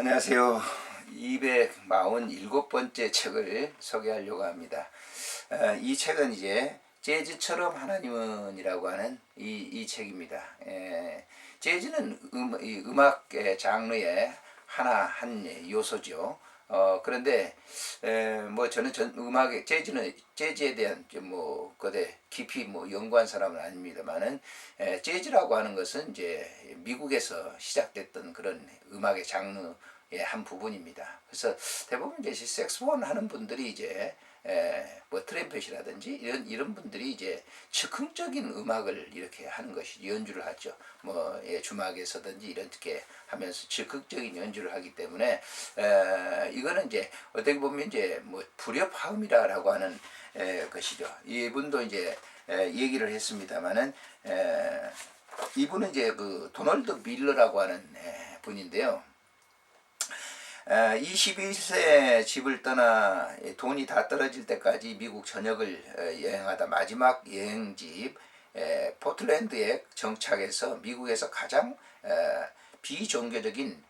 안녕하세요. 247번째 책을 소개하려고 합니다. 이 책은 이제 재즈처럼 하나님은이라고 하는 이 책입니다. 재즈는 이 음악의 장르의 한 요소죠. 그런데 뭐 저는 음악의 재즈에 대한 뭐 거대 깊이 뭐 연구한 사람은 아닙니다만은 재즈라고 하는 것은 이제 미국에서 시작됐던 그런 음악의 장르의 한 부분입니다. 그래서 대부분 이제 색소폰 하는 분들이 이제 뭐 트램펫이라든지 이런 분들이 이제 즉흥적인 음악을 이렇게 하는 것이 연주를 하죠. 뭐 주막에서든지 이렇게 하면서 즉흥적인 연주를 하기 때문에 이거는 이제 어떻게 보면 이제 뭐 불협화음이라고 하는 것이죠. 이분도 이제 얘기를 했습니다만은 이분은 이제 그 도널드 밀러라고 하는 분인데요. 21세 집을 떠나 돈이 다 떨어질 때까지 미국 전역을 여행하다 마지막 여행지 포틀랜드에 정착해서 미국에서 가장 비종교적인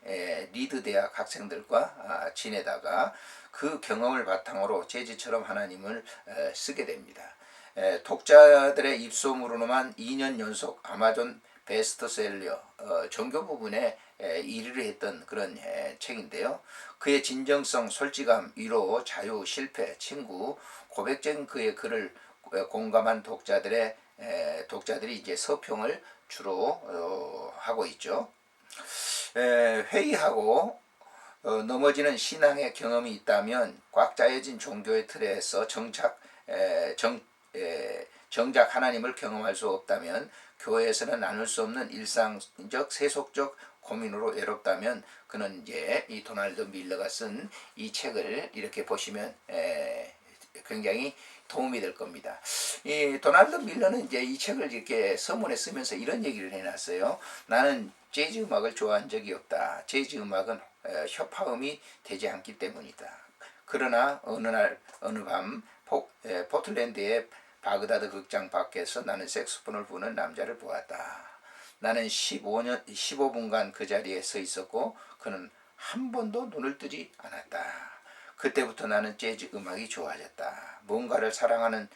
리드 대학 학생들과 지내다가 그 경험을 바탕으로 재즈처럼 하나님을 쓰게 됩니다. 독자들의 입소문으로만 2년 연속 아마존 베스트셀러 종교 부분에 1위를 했던 그런 책인데요. 그의 진정성, 솔직함, 위로, 자유, 실패, 친구, 고백적인 그의 글을 공감한 독자들이 이제 서평을 주로 하고 있죠. 회의하고 넘어지는 신앙의 경험이 있다면 꽉 짜여진 종교의 틀에서 정작 하나님을 경험할 수 없다면 교회에서는 나눌 수 없는 일상적 세속적 고민으로 외롭다면 그는 이제 이 도널드 밀러가 쓴 이 책을 이렇게 보시면 굉장히 도움이 될 겁니다. 이 도널드 밀러는 이제 이 책을 이렇게 서문에 쓰면서 이런 얘기를 해놨어요. 나는 재즈 음악을 좋아한 적이 없다. 재즈 음악은 협화음이 되지 않기 때문이다. 그러나 어느 밤 포틀랜드의 바그다드 극장 밖에서 나는 색소폰을 부는 남자를 보았다. 나는 15분간 그 자리에 서 있었고 그는 한 번도 눈을 뜨지 않았다. 그때부터 나는 재즈 음악이 좋아졌다. 뭔가를 사랑하는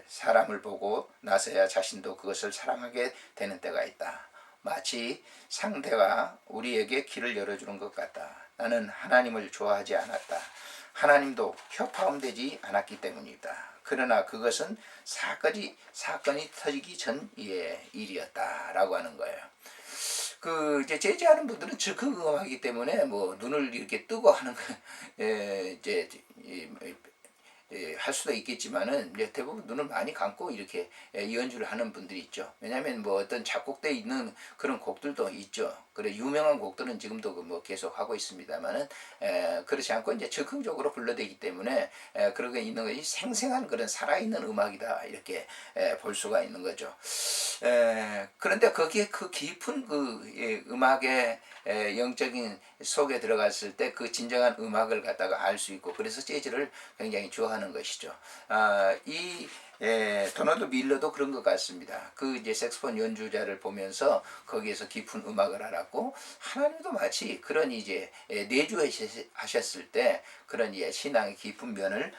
사람을 보고 나서야 자신도 그것을 사랑하게 되는 때가 있다. 마치 상대가 우리에게 길을 열어주는 것 같다. 나는 하나님을 좋아하지 않았다. 하나님도 협화음되지 않았기 때문이다. 그러나 그것은 사건이 터지기 전 일이었다라고 하는 거예요. 그 이제 재즈하는 분들은 즉흥음악이기 때문에 뭐 눈을 이렇게 뜨고 하는 거 이제 할 수도 있겠지만은 대부분 눈을 많이 감고 이렇게 연주를 하는 분들이 있죠. 왜냐하면 뭐 어떤 작곡돼 있는 그런 곡들도 있죠. 그래 유명한 곡들은 지금도 뭐 계속 하고 있습니다만은 그렇지 않고 이제 적극적으로 불러대기 때문에 그러게 있는 것이 생생한 그런 살아있는 음악이다 이렇게 볼 수가 있는 거죠. 그런데 거기에 그 깊은 그 음악의 영적인 속에 들어갔을 때 그 진정한 음악을 갖다가 알 수 있고 그래서 재즈를 굉장히 좋아하는 것이죠. 이 도널드 밀러도 그런 것 같습니다. 그 이제 색소폰 연주자를 보면서 거기에서 깊은 음악을 알았고 하나님도 마치 그런 이제 내주하셨을 때 그런 신앙의 깊은 면을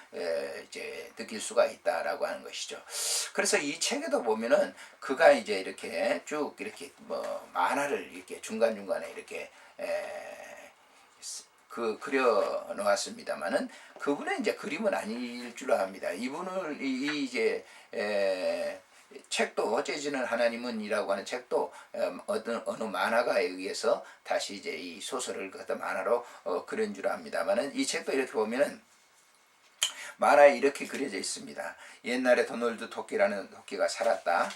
이제 느낄 수가 있다라고 하는 것이죠. 그래서 이 책에도 보면은 그가 이제 이렇게 쭉 이렇게 뭐 만화를 이렇게 중간 중간에 이렇게 그려 놓았습니다만은 그분의 이제 그림은 아닐 줄 압니다. 이분을 이제 책도 재즈는 하나님은이라고 하는 책도 어느 만화가에 의해서 다시 이제 이 소설을 갖다 만화로 그린 줄 압니다만은 이 책도 이렇게 보면은 만화에 이렇게 그려져 있습니다. 옛날에 도널드 토끼라는 토끼가 살았다.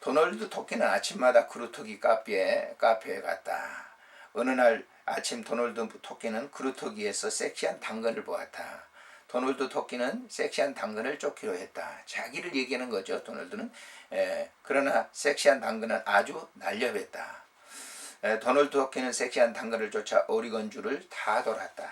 도널드 토끼는 아침마다 그루터기 카페에 갔다. 어느 날 아침 도널드 토끼는 그루터기에서 섹시한 당근을 보았다. 도널드 토끼는 섹시한 당근을 쫓기로 했다. 자기를 얘기하는 거죠. 도널드는. 그러나 섹시한 당근은 아주 날렵했다. 도널드 토끼는 섹시한 당근을 쫓아 오리건주를 다 돌았다.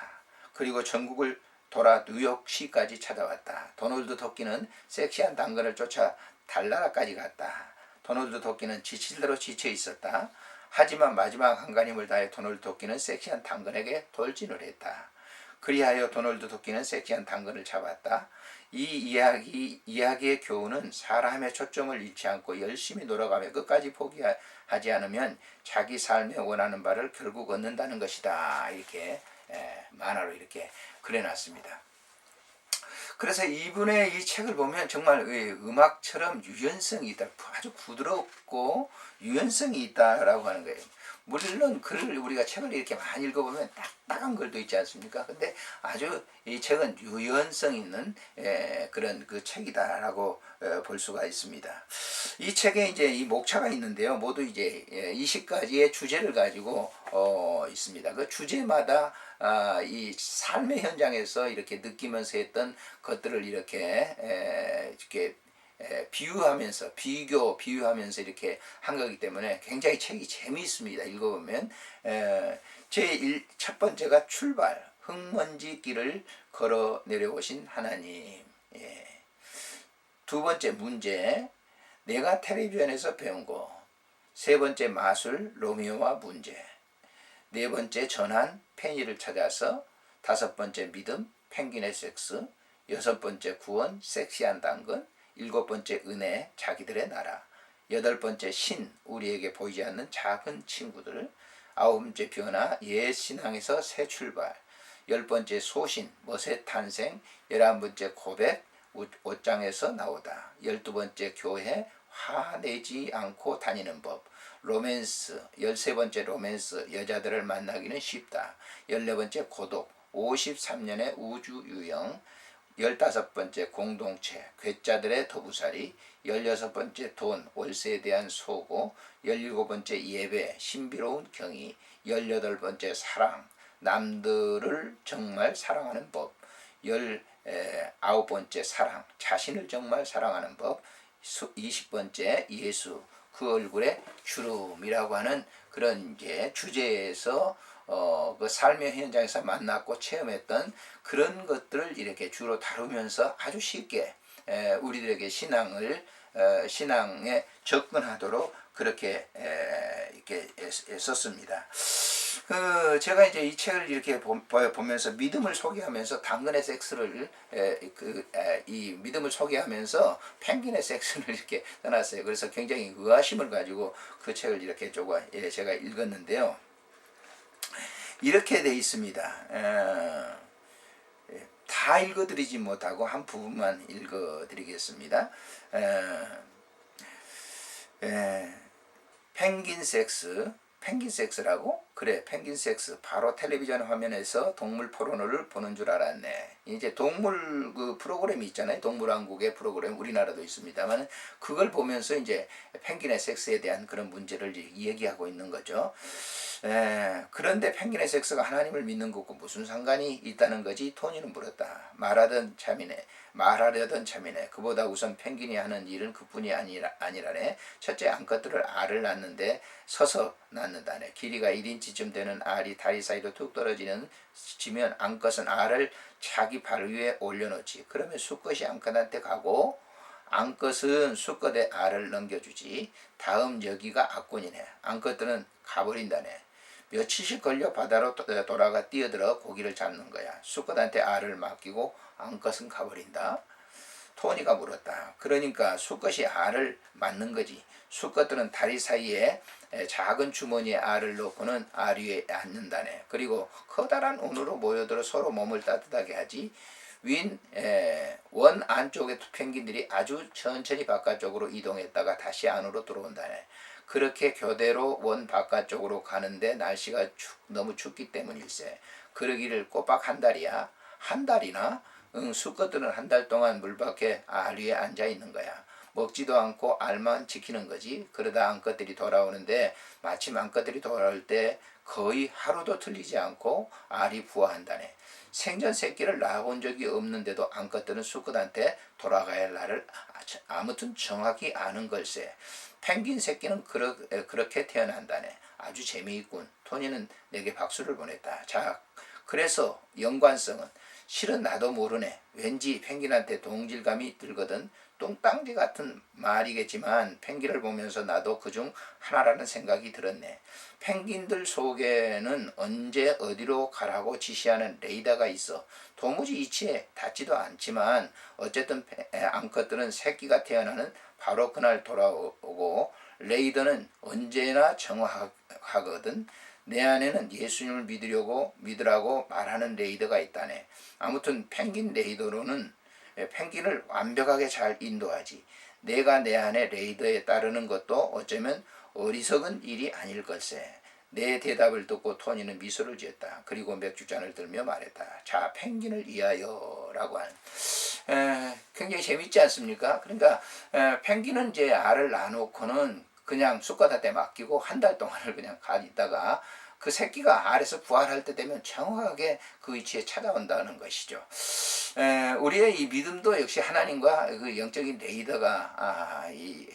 그리고 전국을 돌아 뉴욕시까지 찾아왔다. 도널드 토끼는 섹시한 당근을 쫓아 달나라까지 갔다. 도널드 토끼는 지칠 대로 지쳐 있었다. 하지만 마지막 한가림을 다해 도널드 토끼는 섹시한 당근에게 돌진을 했다. 그리하여 도널드 토끼는 섹시한 당근을 잡았다. 이 이야기의 교훈은 사람의 초점을 잃지 않고 열심히 노력하며 끝까지 포기하지 않으면 자기 삶에 원하는 바를 결국 얻는다는 것이다. 이렇게 만화로 이렇게 그려놨습니다. 그래서 이분의 이 책을 보면 정말 음악처럼 유연성이 있다. 아주 부드럽고 유연성이 있다라고 하는 거예요. 물론 글을 우리가 책을 이렇게 많이 읽어보면 딱딱한 글도 있지 않습니까? 근데 아주 이 책은 유연성 있는 그런 그 책이다라고 볼 수가 있습니다. 이 책에 이제 이 목차가 있는데요. 모두 이제 20가지의 주제를 가지고 있습니다. 그 주제마다 이 삶의 현장에서 이렇게 느끼면서 했던 것들을 이렇게 비유하면서 비유하면서 이렇게 한 거기 때문에 굉장히 책이 재미있습니다. 읽어보면 첫 번째가 출발, 흙먼지 길을 걸어 내려오신 하나님. 두 번째 문제, 내가 텔레비전에서 배운 거. 세 번째 마술, 로미오와 문제. 네 번째 전환, 페니를 찾아서. 다섯 번째 믿음, 펭귄의 섹스. 여섯 번째 구원, 섹시한 당근. 일곱 번째 은혜, 자기들의 나라. 여덟 번째 신, 우리에게 보이지 않는 작은 친구들. 아홉 번째 변화, 옛 신앙에서 새 출발. 열 번째 소신, 멋의 탄생. 11번째 고백, 옷장에서 나오다. 12번째 교회, 화내지 않고 다니는 법. 로맨스, 13번째 로맨스, 여자들을 만나기는 쉽다. 14번째 고독, 53년의 우주 유형. 15번째 공동체, 괴짜들의 도부살이. 16번째 돈, 월세에 대한 소고. 17번째 예배, 신비로운 경이. 18번째 사랑, 남들을 정말 사랑하는 법. 19번째 사랑, 자신을 정말 사랑하는 법. 20번째 예수, 그 얼굴에 주름이라고 하는 그런 이제 주제에서 그 삶의 현장에서 만났고 체험했던 그런 것들을 이렇게 주로 다루면서 아주 쉽게 우리들에게 신앙에 접근하도록 그렇게 이렇게 썼습니다. 제가 이제 이 책을 이렇게 보면서 믿음을 소개하면서 당근의 섹스를 이 믿음을 소개하면서 펭귄의 섹스를 이렇게 써놨어요. 그래서 굉장히 의아심을 가지고 그 책을 이렇게 조금 제가 읽었는데요. 이렇게 돼 있습니다. 다 읽어드리지 못하고 한 부분만 읽어드리겠습니다. 펭귄 섹스라고? 그래, 펭귄 섹스. 바로 텔레비전 화면에서 동물 포르노를 보는 줄 알았네. 이제 동물 그 프로그램이 있잖아요. 동물왕국의 프로그램, 우리나라도 있습니다만, 그걸 보면서 이제 펭귄의 섹스에 대한 그런 문제를 얘기하고 있는 거죠. 그런데 펭귄의 섹스가 하나님을 믿는 것과 무슨 상관이 있다는 거지? 토니는 물었다. 말하려던 참이네. 그보다 우선 펭귄이 하는 일은 그뿐이 아니라네. 첫째, 암컷들을 알을 낳는데 서서 낳는다네. 길이가 1인치쯤 되는 알이 다리 사이로 툭 떨어지면 암컷은 알을 자기 발 위에 올려놓지. 그러면 수컷이 암컷한테 가고 암컷은 수컷의 알을 넘겨주지. 다음 여기가 악군이네. 암컷들은 가버린다네. 며칠씩 걸려 바다로 돌아가 뛰어들어 고기를 잡는 거야. 수컷한테 알을 맡기고 암컷은 가버린다. 토니가 물었다. 그러니까 수컷이 알을 맞는 거지. 수컷들은 다리 사이에 작은 주머니에 알을 넣고는 알 위에 앉는다네. 그리고 커다란 운으로 모여들어 서로 몸을 따뜻하게 하지. 원 안쪽의 펭귄들이 아주 천천히 바깥쪽으로 이동했다가 다시 안으로 들어온다네. 그렇게 교대로 원 바깥쪽으로 가는데 날씨가 너무 춥기 때문일세. 그러기를 꼬박 한 달이야. 한 달이나? 수컷들은 한 달 동안 물 밖에 알 위에 앉아 있는 거야. 먹지도 않고 알만 지키는 거지. 그러다 암컷들이 돌아오는데 마침 암컷들이 돌아올 때 거의 하루도 틀리지 않고 알이 부화한다네. 생전 새끼를 낳아본 적이 없는데도 암컷들은 수컷한테 돌아가야 할 날을 아무튼 정확히 아는 걸세. 펭귄 새끼는 그렇게 태어난다네. 아주 재미있군. 토니는 내게 박수를 보냈다. 자, 그래서 연관성은 실은 나도 모르네. 왠지 펭귄한테 동질감이 들거든. 뚱땅지 같은 말이겠지만 펭귄을 보면서 나도 그중 하나라는 생각이 들었네. 펭귄들 속에는 언제 어디로 가라고 지시하는 레이더가 있어. 도무지 이치에 닿지도 않지만 어쨌든 암컷들은 새끼가 태어나는 바로 그날 돌아오고 레이더는 언제나 정확하거든. 내 안에는 예수님을 믿으라고 말하는 레이더가 있다네. 아무튼 펭귄 레이더로는 펭귄을 완벽하게 잘 인도하지. 내가 내 안에 레이더에 따르는 것도 어쩌면 어리석은 일이 아닐 걸세. 내 대답을 듣고 토니는 미소를 지었다. 그리고 맥주잔을 들며 말했다. 자, 펭귄을 위하여라고 하는. 굉장히 재밌지 않습니까? 그러니까 펭귄은 이제 알을 낳아놓고는 그냥 쑥갓한테 맡기고 한 달 동안을 그냥 가있다가 그 새끼가 알에서 부활할 때 되면 정확하게 그 위치에 찾아온다는 것이죠. 우리의 이 믿음도 역시 하나님과 그 영적인 레이더가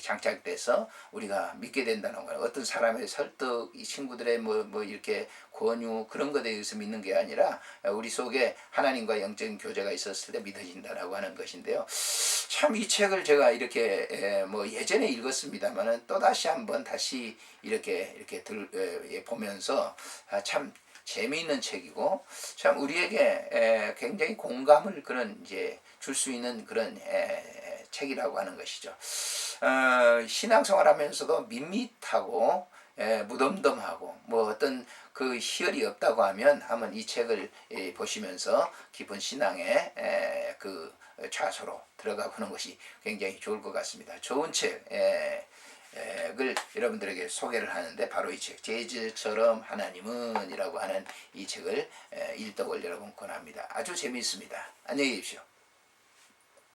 장착돼서 우리가 믿게 된다는 거예요. 어떤 사람의 설득, 이 친구들의 뭐 이렇게 권유 그런 것에 의해서 믿는 게 아니라 우리 속에 하나님과 영적인 교제가 있었을 때 믿어진다라고 하는 것인데요. 참 이 책을 제가 이렇게 뭐 예전에 읽었습니다만은 또 다시 한번 다시 이렇게 보면서 참 재미있는 책이고 참 우리에게 굉장히 공감을 그런 이제 줄 수 있는 그런 책이라고 하는 것이죠. 신앙생활하면서도 밋밋하고 무덤덤하고 뭐 어떤 그 희열이 없다고 하면 한번 이 책을 보시면서 깊은 신앙의 그 좌소로 들어가 보는 것이 굉장히 좋을 것 같습니다. 좋은 책을 여러분들에게 소개를 하는데 바로 이 책 재즈처럼 하나님은 이라고 하는 이 책을 일독을 여러분 권합니다. 아주 재미있습니다. 안녕히 계십시오.